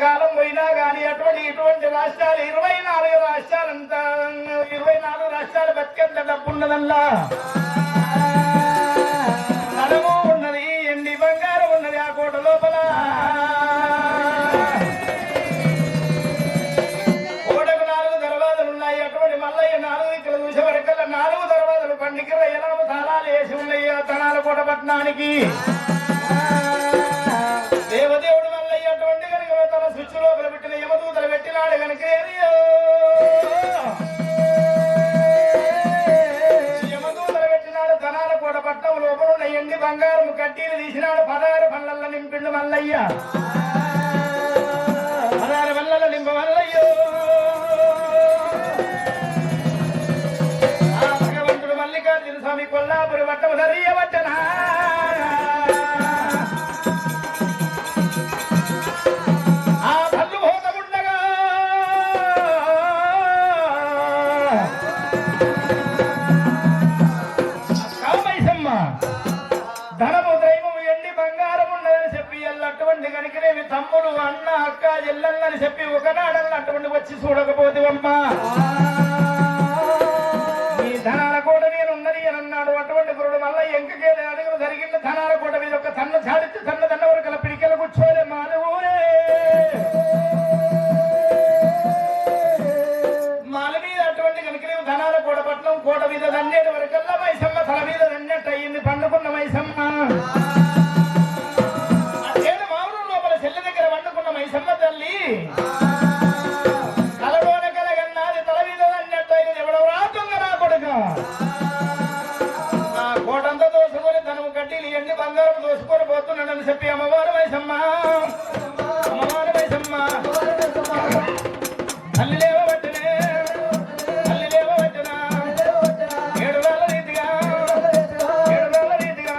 కాలం పోయినా కానీ ఇటువంటి రాష్ట్రాలు 24 రాష్ట్రాలంతా 24 రాష్ట్రాలు బతికేంత డబ్బు ఉన్నదల్లా ధనము ఉన్నది, ఎండి బంగారం ఉన్నది ఆ కోట లోపల. కోటకు 4 దర్వాజలు ఉన్నాయి. అటువంటి మల్లయ్య 4 దిక్కులు చూసే వరకల్లా 4 దర్వాజలు పండికి రయ్యలాము తాళాలు వేసి ఉన్నాయి ఆ తనాల కోట పట్టణానికి. దేవదేవుడు మల్లయ్య అటువంటి కనుక తన స్విచ్ లోపల పెట్టిన యమదూతలు పెట్టినాడు కనుక యమదూతలు పెట్టినాడు తనాల కోట పట్టణం లోపల ఉన్న ఎండి బంగారం కట్టీలు తీసినాడు. 16 పళ్ళల్లో నింపిండు మల్లయ్య. 16 పళ్ళల్లో నింప మల్లయ్యో. ఆ భగవంతుడు మల్లికార్జున స్వామి కొల్లాపురి పట్టం సరియవట్టనా తమ్ముడు అన్న అక్క చెల్లెళ్ళని చెప్పి ఒకనాడల్ని అటువంటి వచ్చి చూడకపోతేవమ్మా ఈ ధనాల కోట నేను ఉన్నది అని అన్నాడు. అటువంటి గురుడు మళ్ళీ ఎంకకేది అడుగులు జరిగింది. ధనాల కోట మీద ఒక తన్ను చాడితే తన్న వరకు పిడికెల కూర్చోలే మానవుడే. మాల మీద అటువంటి కనుక ధనాల కోట పట్నం కోట మీద దండేటి వరకల్లా మైసమ్మ తల మీద దండట్టు అయ్యింది. పండుకున్న మైసమ్మ మైసమ్మ తల్లి కలలోన కలగన్నాది తల మీద అన్నట్టు అయినది. ఎవడెవరా దొంగ నా కొడుక నా కోటంతా దోసుకొని ధనము కడ్డీలు ఎండి బంగారం దోసుకొని పోతున్నాడని చెప్పి అమ్మవారు మైసమ్మ తల్లి లేవబట్టినే తల్లి లేవబట్టినా 7 వేల రీతిగా 7 వేల రీతిగా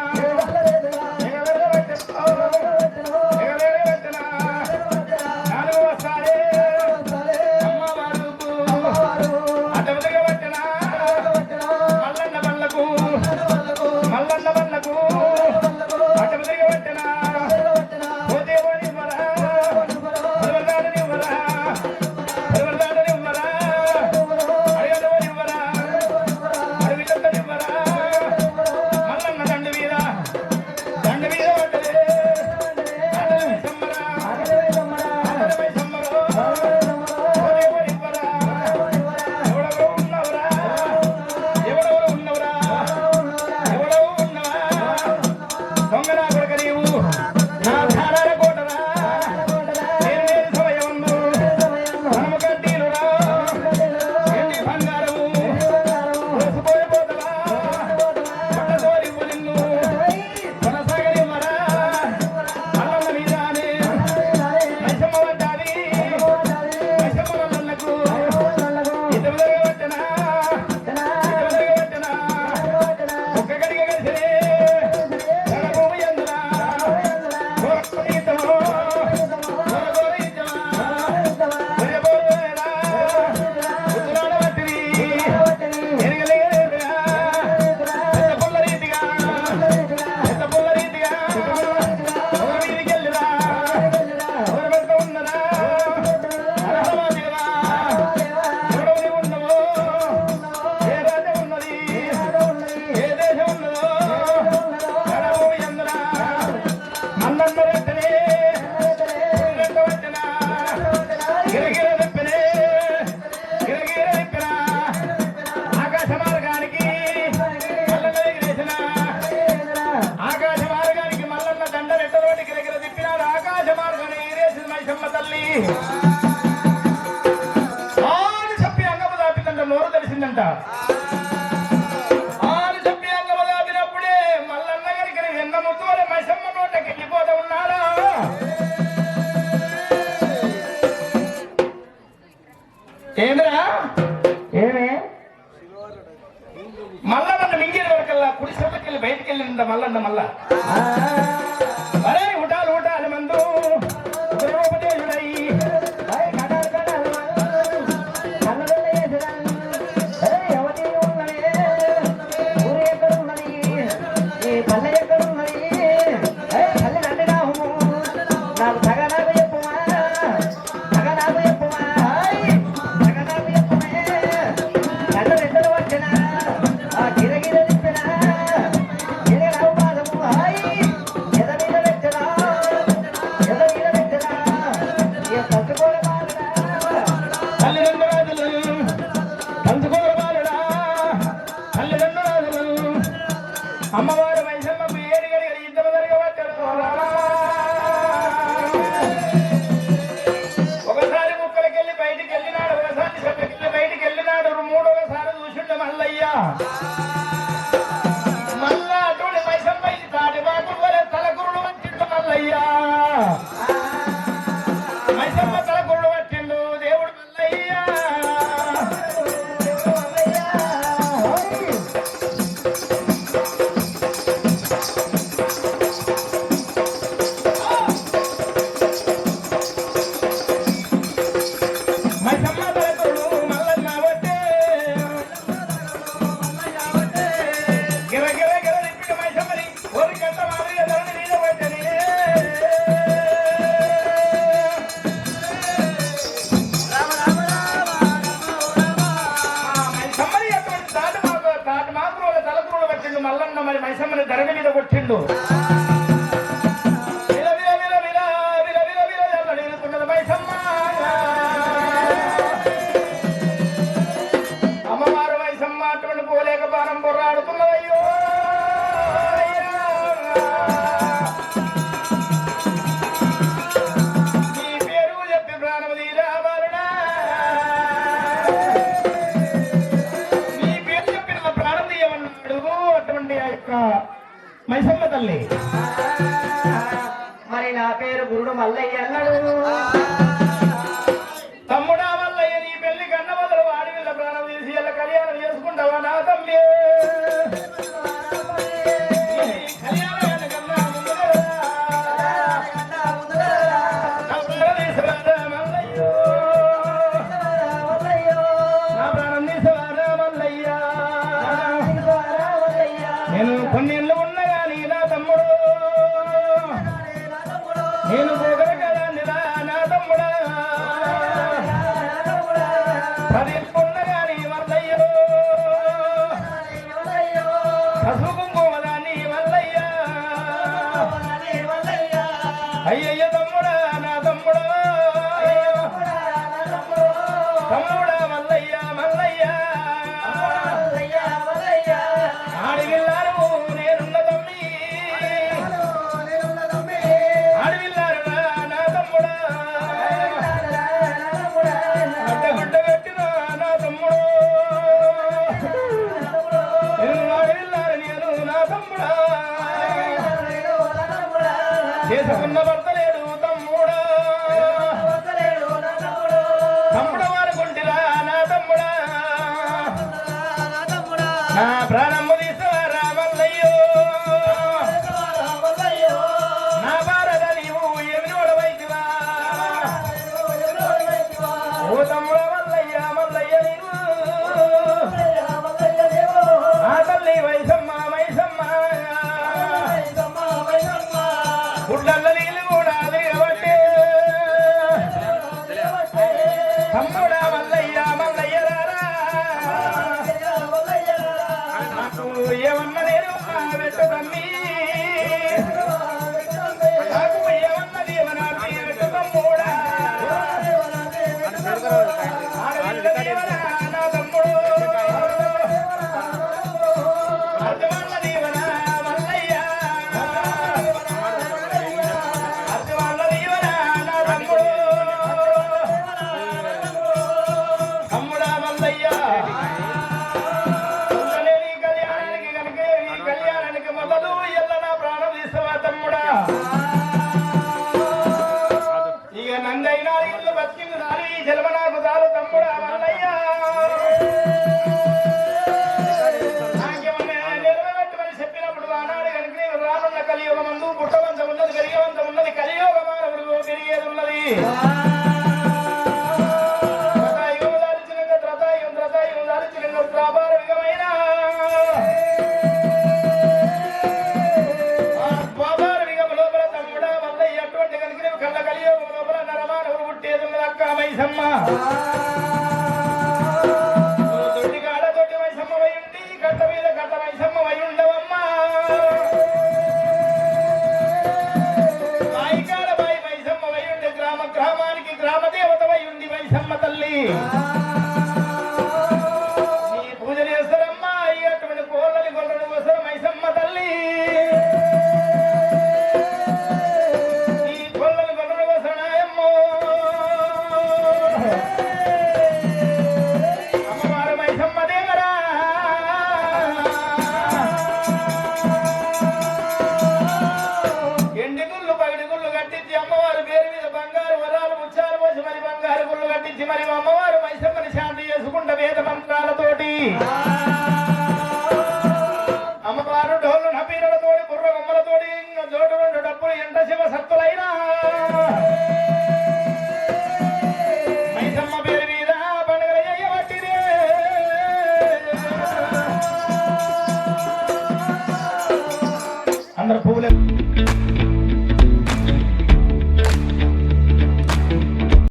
చెప్పి అంగము దాపిదంట నోరు తెలిసిందంట. ఆరు చెప్పి అంగము దాపినప్పుడే మల్లన్న గారికి వెన్న ముద్దువలే మైసమ్మ నోటకి వెళ్ళిపోతా ఉన్నాడా. ఏంద్రా ఏమే మల్లన్న మింగిన వరకల్లా కుడి సభకెళ్ళి బయటికి వెళ్ళింద మల్లన్న మళ్ళా అరే ఉటాలు ఉటాలు మందు ఉపదేశుడై పల్లె ఎక్కడ ఉన్నది వచ్చిండు అమ్మవారు మైసమ్మ అటువంటి పోలేక బాణం పొర్రాడుతున్నదయ్యో నీ పేరు చెప్పి ప్రాణం తీరావాలనా నీ పేరు చెప్పిన ప్రాణం తీయమన్నాడు అటువంటి ఆ యొక్క మైసమ్మ తల్లి. మరి నా పేరు గురుడు మల్లయ్య అన్నాడు. తమ్ముడా మల్లయ్య నీ పెళ్లి కన్న మొదలు వాడి వీళ్ళ ప్రాణం తీసి ఇలా కళ్యాణం చేసుకుంటావా నా తమ్మి నేను కొన్నేళ్ళు ఉన్నా గాని నా తమ్ముడు నేను పోగల కదా నా తమ్ముడా 10 ఉన్నా గాని మల్లయ్యో పసుపు కుంకుమదాన్ని మల్లయ్య అయ్యయ్య తమ్ముడా నా తమ్ముడా తమ్ముడా మల్లయ్య మల్లయ్య ఆడివిల్లారు నేనున్న తమ్మి ఆడివిల్లారు నా తమ్ముడా అడ్డగుడ్డ పెట్టిన నా తమ్ముడు నేను ఆడివిల్లారు నేను నా తమ్ముడా చేసుకున్న భర్త లేడు తమ్ముడా తమ్ముడు వాడుకుంటిరా నా తమ్ముడా నా ప్రాణము తీసారా మల్లయ్యో నా భారత నీవు ఎమినోడవైతివా ఓ తమ్ముడ మల్లయ్య మల్లయ్య నీవు నా తల్లి వైసమ్మ మైసమ్మ గుడ్డల్ల నీళ్ళు కూడా తిరగబట్టే తమ్ముడా మల్లయ్య మల్లయ్య రారా ఏమన్నా నేను పెట్టు తమ్మి నాకు ఏమన్నది ఏమన్నా పెట్టు తమ్ముడా ఆడవిల్ల దేవరా నా తమ్ముడు అర్థమన్న దేవరా మల్లయ్య అర్థమన్న దేవరా నా తమ్ముడు తమ్ముడా మల్లయ్య కళ్యాణానికి మొదలు ఎల్ల నా ప్రాణం తీస్తావా తమ్ముడా ఇక నందైనా ఇల్లు బతికింది నాలి జన్మ నాకు చాలు తమ్ముడా మల్లయ్య నాకేమన్నా నిలబెట్టమని చెప్పినప్పుడు ఆనాడు కనుక నేను రానున్న కలియుగమందు పుట్టవంత ఉన్నది పెరిగేవంత ఉన్నది కలియుగ మానవుడు పెరిగేది ఉన్నది త్రతాయుగం దాల్చినంగా త్రతాయుగం దాల్చినంగా ప్రాపారవికమైన మైసమ్మ దొడ్డి కాడ దొడ్డి మైసమ్మ వయుండి గట్ట మీద గట్ట మైసమ్మ వయుండవమ్మా బాయి కాడ బాయి మైసమ్మ వయుండి గ్రామానికి గ్రామ దేవత వయుండి మైసమ్మ తల్లి నీ పూజలు చేస్తారమ్మా అటువంటి కోళ్ళని గొల్లని కోసం మైసమ్మ తల్లి అమ్మవారు మైసమ్మ దేవరా ఎండి గుళ్ళు పగిడి గుళ్ళు కట్టించి అమ్మవారి పేరు మీద బంగారు వరాలు ముచ్చాలు పోసి మరి బంగారు గుళ్ళు కట్టించి మరి అమ్మవారు మైసమ్మని శాంతి చేసుకుంటా వేద మంత్రాలతోటి అమ్మవారు డోళ్ళు నపీరులతోటి బుర్ర బొమ్మలతోటి జోడు 2 డబ్బులు ఎంట శివ సత్తులైనా మైసమ్మ పేరు మీద పండుగలు చేయబట్టిదే అందరు పువ్వులు